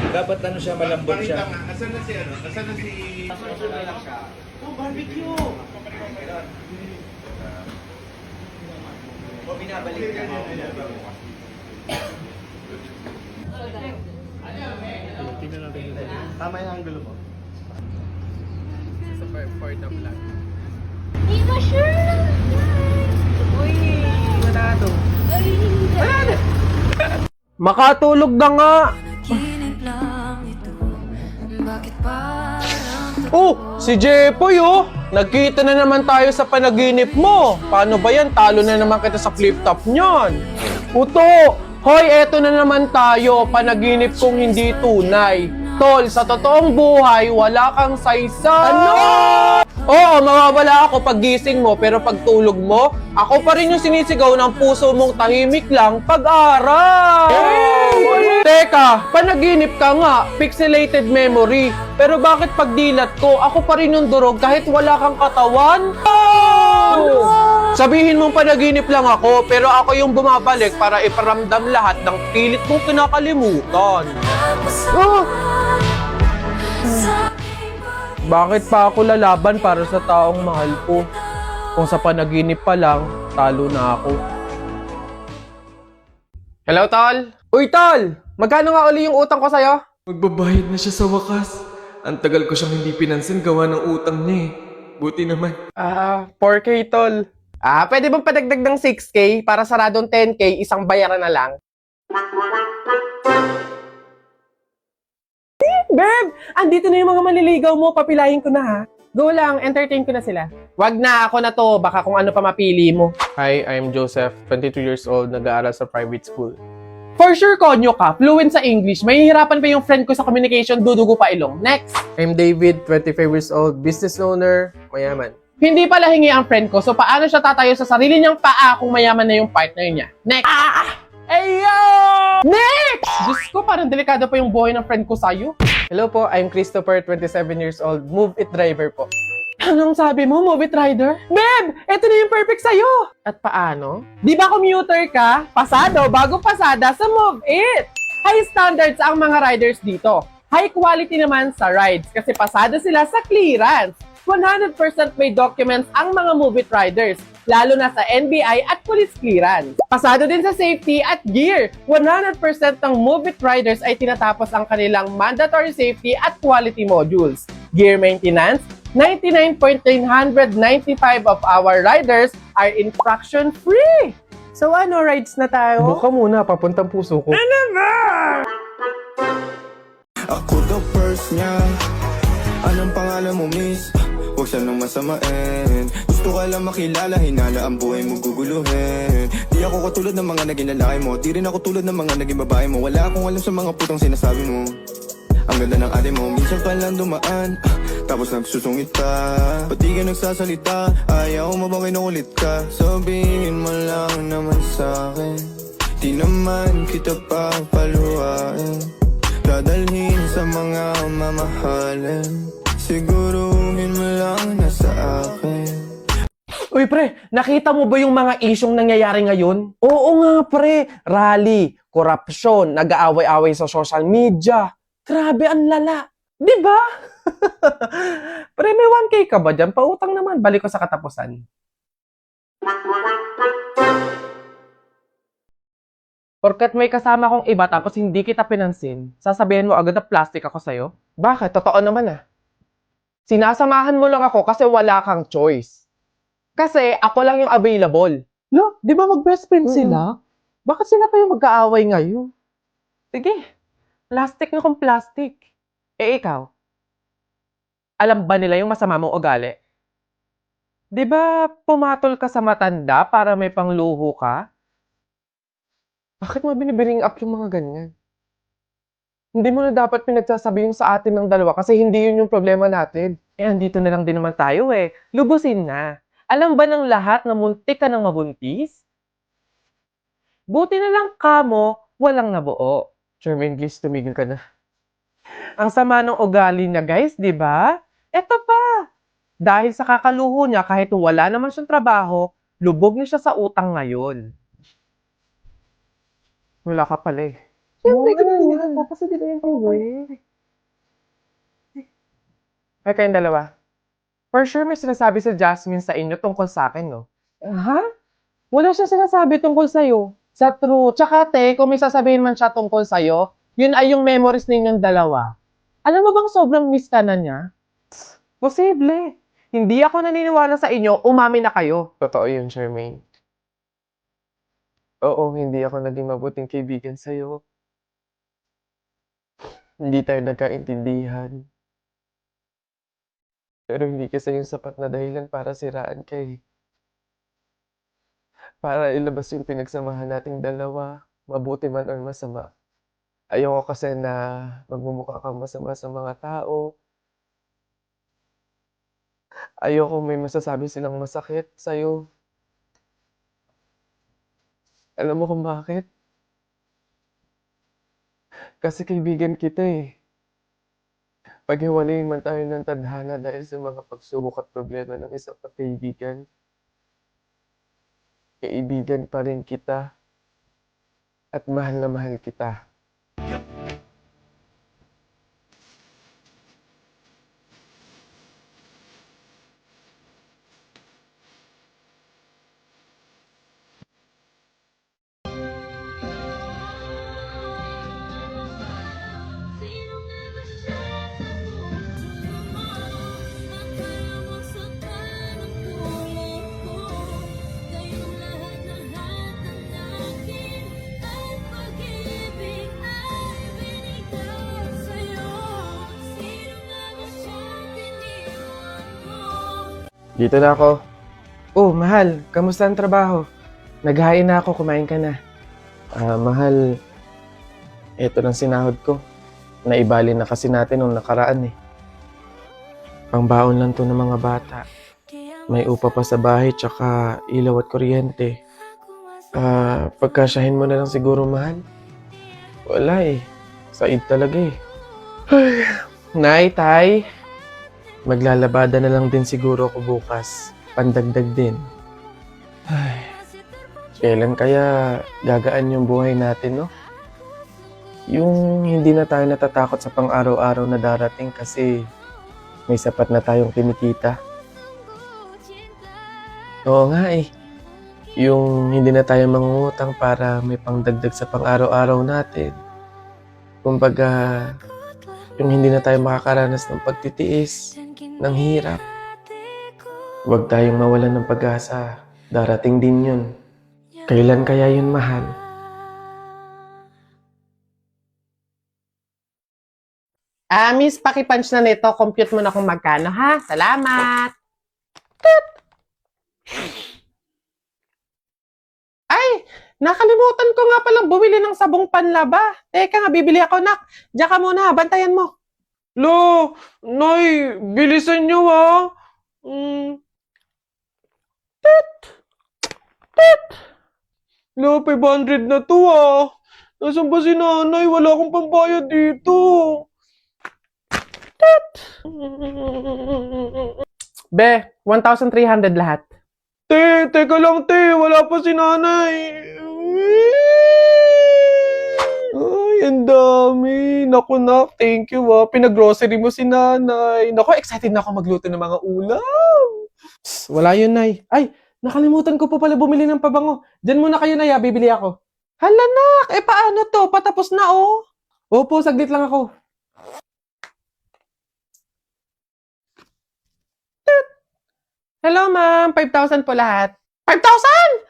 Dapat ano siya, malambot siya. Asan na si ano? Asan na si... Oh, barbecue! O binabalik niya. Tingnan natin yun. Tama yung angulo mo. For the vlog. Hindi ba sure? Uy, wala to. Ay, Makatulog na nga! Ginip lang ito. Bakit parang Oh, si Jepoy oh! Nagkita na naman tayo sa panaginip mo. Paano ba yan? Talo na naman kita sa flip top niyan. Puto! Hoy, eto na naman tayo. Panaginip kong hindi tunay. Tol, sa totoong buhay, wala kang saysay. Ano? Oo, mawawala ako pag gising mo, pero pag tulog mo, ako pa rin yung sinisigaw ng puso mong tahimik lang pag-aral. Hey! Teka, panaginip ka nga, pixelated memory. Pero bakit pag dilat ko, ako pa rin yung durog kahit wala kang katawan? Sabihin mong panaginip lang ako, pero ako yung bumabalik para iparamdam lahat ng pilit mong kinakalimutan. Bakit pa ako lalaban para sa taong mahal ko? Kung sa panaginip pa lang, talo na ako. Hello, Tol? Uy, Tol! Magkano nga uli yung utang ko sa'yo? Magbabayad na siya sa wakas. Ang tagal ko siyang hindi pinansin gawa ng utang niya eh. Buti naman. 4K, Tol. Pwede bang padagdag ng 6K para saradong 10K, isang bayaran na lang? Babe! Andito na yung mga manliligaw mo. Papilahin ko na ha. Go lang, entertain ko na sila. Wag na, ako na to. Baka kung ano pa mapili mo. Hi, I'm Joseph, 22 years old, nag-aaral sa private school. For sure, konyo ka. Fluent sa English. Mahihirapan pa yung friend ko sa communication, dudugo pa ilong. Next! I'm David, 25 years old, business owner, mayaman. Hindi pala hingi ang friend ko, so paano siya tatayo sa sarili niyang paa kung mayaman na yung partner niya? Next! Ayo! Next! Diyos ko, parang delikado pa yung buhay ng friend ko sa'yo. Hello po, I'm Christopher, 27 years old, move it driver po. Anong sabi mo, move it rider? Babe, eto na yung perfect sa'yo! At paano? Di ba commuter ka? Pasado, bago pasada sa move it! High standards ang mga riders dito. High quality naman sa rides kasi pasado sila sa clearance. 100% may documents ang mga move it riders, lalo na sa NBI at police clearance. Pasado din sa safety at gear. 100% ng move it riders ay tinatapos ang kanilang mandatory safety at quality modules. Gear maintenance, 99.995 of our riders are infraction free. So ano, rides na tayo? Buka muna, papuntang puso ko. Ano ba? Ako the first niya. Anong pangalan mo, miss? Huwag siya nang masamain. Gusto ka lang makilala, hinala ang buhay mo guguluhin. Di ako katulad ng mga naging lalaki mo. Di rin ako tulad ng mga naging babae mo. Wala akong alam sa mga putang sinasabi mo. Ang ganda ng ate mo, minsan pa lang dumaan, tapos nagsusungit pa. Ba't di ka nagsasalita? Ayaw mo bang kinukulit ka? Sabihin mo lang naman sa'kin, di naman kita pa paluhain. Dadalhin sa mga mamahalin, siguruhin mo lang na sa akin. Uy pre, nakita mo ba yung mga isyong nangyayari ngayon? Oo nga pre, rally, korupsyon, nag-aaway-away sa social media. Grabe, ang lala. Di ba? Pre, may 1K ka ba dyan? Pautang naman, balik ko sa katapusan. Porket may kasama kong iba tapos hindi kita pinansin, sasabihin mo agad na plastic ako sa'yo? Bakit? Totoo naman ah. Sinasamahan mo lang ako kasi wala kang choice. Kasi ako lang yung available. No, di ba mag-best friend sila? Bakit sila pa yung magkaaway ngayon? Sige, plastic na kung plastic. Eh ikaw, alam ba nila yung masama mong ugali? Di ba pumatol ka sa matanda para may pangluho ka? Bakit mo binibiring up yung mga ganyan? Hindi mo na dapat pinagsasabi yung sa atin ng dalawa kasi hindi yun yung problema natin. Eh, andito na lang din naman tayo eh. Lubusin na. Alam ba ng lahat na muntik ka ng mabuntis? Buti na lang kamo, walang nabuo. Charmaine, please, tumigil ka na. Ang sama ng ugali niya, guys, di ba? Eto pa. Dahil sa kakaluho niya, kahit wala naman siyang trabaho, lubog na siya sa utang ngayon. Wala ka pala eh. Siyempre, ganun yan. Tapos hindi na yung away. Ay, kayong dalawa. For sure, may sinasabi si Jasmine sa inyo tungkol sa akin, no? Ha? Wala siya sinasabi tungkol sa'yo. Sa true. Tsaka, te, kung may sasabihin man siya tungkol sa'yo, yun ay yung memories ninyong dalawa. Alam mo bang sobrang miss ka na niya? Posible. Hindi ako naniniwala sa inyo, umami na kayo. Totoo yun, Charmaine. Oo, hindi ako naging mabuting kaibigan sa'yo. Hindi tayo nagkaintindihan. Pero hindi kasi yung sapat na dahilan para siraan ka eh. Para ilabas yung pinagsamahan nating dalawa, mabuti man or masama. Ayoko kasi na magmumukha kang masama sa mga tao. Ayoko may masasabi silang masakit sa'yo. Alam mo kung bakit? Kasi kaibigan kita eh. Paghiwalayin man tayo ng tadhana dahil sa mga pagsubok at problema ng isang kaibigan, kaibigan pa rin kita at mahal na mahal kita. Dito na ako. Oh, mahal, kamusta ang trabaho? Naghain na ako, kumain ka na. Mahal, eto ng sinahod ko. Naibali na kasi natin nung nakaraan eh. Pangbaon lang to ng mga bata. May upa pa sa bahay, tsaka ilaw at kuryente. Pagkasyahin mo na lang siguro, mahal. Wala eh. Said talaga eh. Ay, Nay, Tay. Maglalabada na lang din siguro ako bukas. Pandagdag din. Ay, kailan kaya gagaan yung buhay natin, no? Yung hindi na tayo natatakot sa pang-araw-araw na darating kasi may sapat na tayong kinikita. Oo nga eh. Yung hindi na tayo mangungutang para may pangdagdag sa pang-araw-araw natin. Kumbaga, yung hindi na tayo makakaranas ng pagtitiis, ng hirap. Huwag tayong mawalan ng pag-asa. Darating din yun. Kailan kaya yun, mahal? Miss, pakipunch na nito. Compute mo na kung magkano, ha? Salamat! Tut! Ay! Nakalimutan ko nga palang bumili ng sabong panlaba. Teka nga, bibili ako, nak. Diyan ka muna, bantayan mo. Lo, Nay, bilisan nyo ha. Tit! Tit! Lo, 500 na to ah. Nasaan ba si nanay? Wala akong pambayad dito. Tit! Be, 1,300 lahat. Teka lang wala pa si nanay. Ay, ang dami. Naku, nak, thank you Pinag-grocery mo si nanay. Naku, excited na ako magluto ng mga ulam. Wala yun, nay. Ay, nakalimutan ko pa pala bumili ng pabango. Diyan muna kayo, nay, bibili ako. Hala, nak, paano to? Patapos na, oh. Opo, saglit lang ako. Hello, ma'am. 5,000 po lahat. 5,000!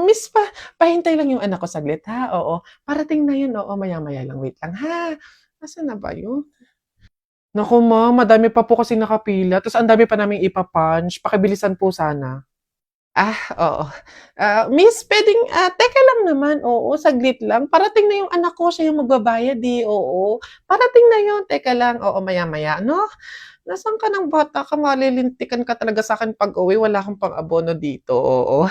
Miss, pahintay lang yung anak ko saglit, ha? Oo. Parating na yun, oo. Maya-maya lang. Wait lang, ha? Nasaan na ba yun? Naku, ma'am. Madami pa po kasi nakapila. Tapos ang dami pa namin ipapunch. Pakibilisan po sana. Oo. Miss, pwedeng, teka lang naman. Oo, saglit lang. Parating na yung anak ko. Siya yung magbabayad, Oo. Parating na yun. Teka lang. Oo, maya-maya, no? Nasaan ka ng bata ka? Malilintikan ka talaga sa akin pag uwi. Wala kang pang-abono dito. Oo.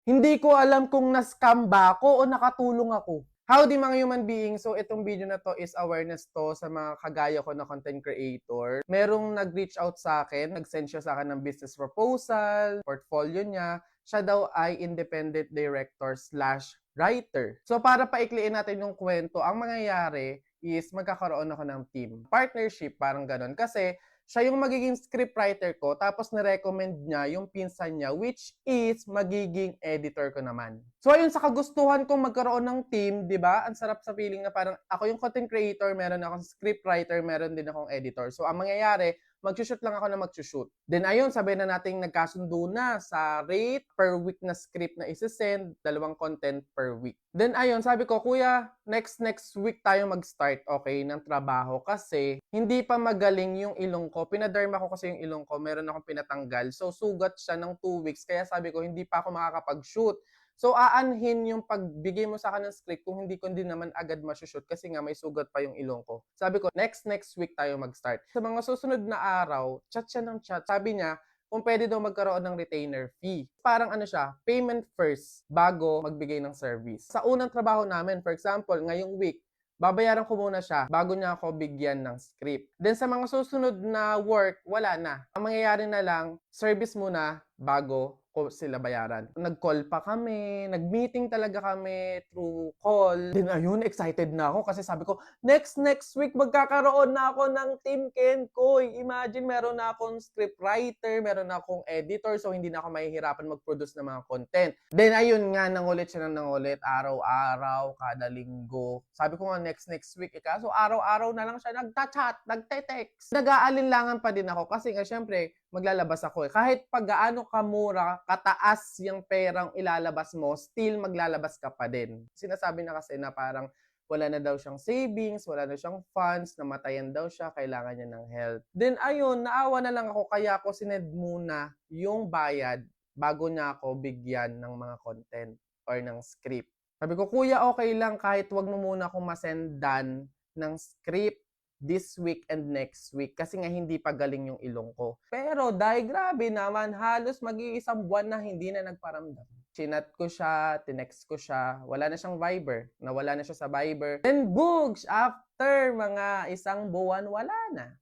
Hindi ko alam kung na-scam ba ako o nakatulong ako. Howdy mga human beings! So itong video na to is awareness to sa mga kagaya ko na content creator. Merong nag-reach out sa akin, nag-send siya sa akin ng business proposal, portfolio niya. Siya daw ay independent director / writer. So para paikliin natin yung kwento, ang mangyayari is magkakaroon ako ng team. Partnership, parang ganun. Kasi siya yung magiging scriptwriter ko, tapos na-recommend niya yung pinsan niya, which is magiging editor ko naman. So ayun, sa kagustuhan kong magkaroon ng team, di ba? Ang sarap sa feeling na parang ako yung content creator, meron akong scriptwriter, meron din akong editor. So ang mangyayari, magsushoot lang ako na magsushoot. Then ayun, sabay na nating nagkasundo na sa rate per week na script na isi-send, 2 content per week. Then ayun, sabi ko, kuya, next week tayo mag-start, okay, ng trabaho kasi hindi pa magaling yung ilong ko. Pinaderma ko kasi yung ilong ko, meron akong pinatanggal. So sugat siya ng 2 weeks, kaya sabi ko, hindi pa ako makakapag-shoot. So, aanhin yung pagbigay mo sa akin ng script kung hindi ko din naman agad masushoot kasi nga may sugat pa yung ilong ko. Sabi ko, next week tayo mag-start. Sa mga susunod na araw, chat siya ng chat. Sabi niya, kung pwede daw magkaroon ng retainer fee. Parang ano siya, payment first bago magbigay ng service. Sa unang trabaho namin, for example, ngayong week, babayaran ko muna siya bago niya ako bigyan ng script. Then sa mga susunod na work, wala na. Ang mangyayari na lang, service muna bago ko sila bayaran. Nag-call pa kami, nag-meeting talaga kami through call. Then ayun, excited na ako kasi sabi ko, next week magkakaroon na ako ng Team Ken Koy. Imagine, meron na akong scriptwriter, meron na akong editor, so hindi na ako mahihirapan mag-produce ng mga content. Then ayun nga, nangulit siya araw-araw, kada linggo. Sabi ko nga, next week, so araw-araw na lang siya nagta-chat, nagte-text. Nag-aalinlangan pa din ako kasi nga syempre, maglalabas ako. Kahit pag gaano kamura, kataas yung perang ilalabas mo, still maglalabas ka pa din. Sinasabi na kasi na parang wala na daw siyang savings, wala na siyang funds, namatayan daw siya, kailangan niya ng help. Then ayun, naawa na lang ako, kaya ako sined muna yung bayad bago niya ako bigyan ng mga content or ng script. Sabi ko, kuya, okay lang kahit wag mo muna akong masendan ng script this week and next week kasi nga hindi pa galing yung ilong ko. Pero dahil grabe naman, halos mag-iisang buwan na hindi na nagparamdam. Chinat ko siya, tinext ko siya, wala na siyang Viber, nawala na siya sa Viber. Then boogs, after mga 1 buwan, wala na.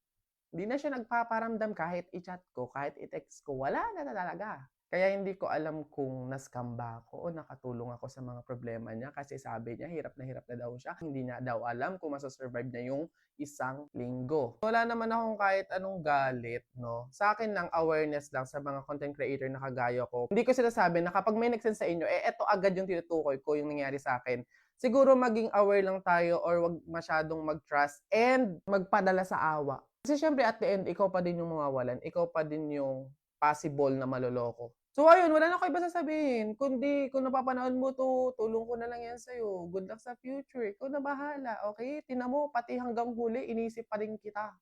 Hindi na siya nagpaparamdam kahit i-chat ko, kahit i-text ko, wala na talaga. Kaya hindi ko alam kung na-scam ba ako o nakatulong ako sa mga problema niya kasi sabi niya hirap na daw siya. Hindi niya daw alam kung masasurvive niya yung 1 linggo. Wala naman akong kahit anong galit, no? Sa akin lang, awareness lang sa mga content creator na kagaya ko. Hindi ko sinasabi na kapag may nag-send sa inyo, eto agad yung tinutukoy ko yung nangyari sa akin. Siguro maging aware lang tayo or wag masyadong mag-trust and magpadala sa awa. Kasi syempre at the end, ikaw pa din yung mawawalan. Ikaw pa din yung possible na maloloko. So ayun, wala na ako iba sasabihin. Kundi kung napapanood mo to, tulong ko na lang yan sa'yo. Good luck sa future. Ikaw na bahala, okay? Tingnan mo, pati hanggang huli, inisip pa rin kita.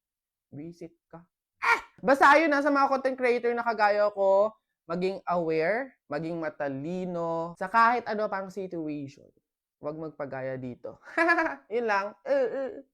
Visit ka. Basta ayun na, sa mga content creator na kagaya ko, maging aware, maging matalino, sa kahit ano pang situation. Huwag magpagaya dito. Yun lang.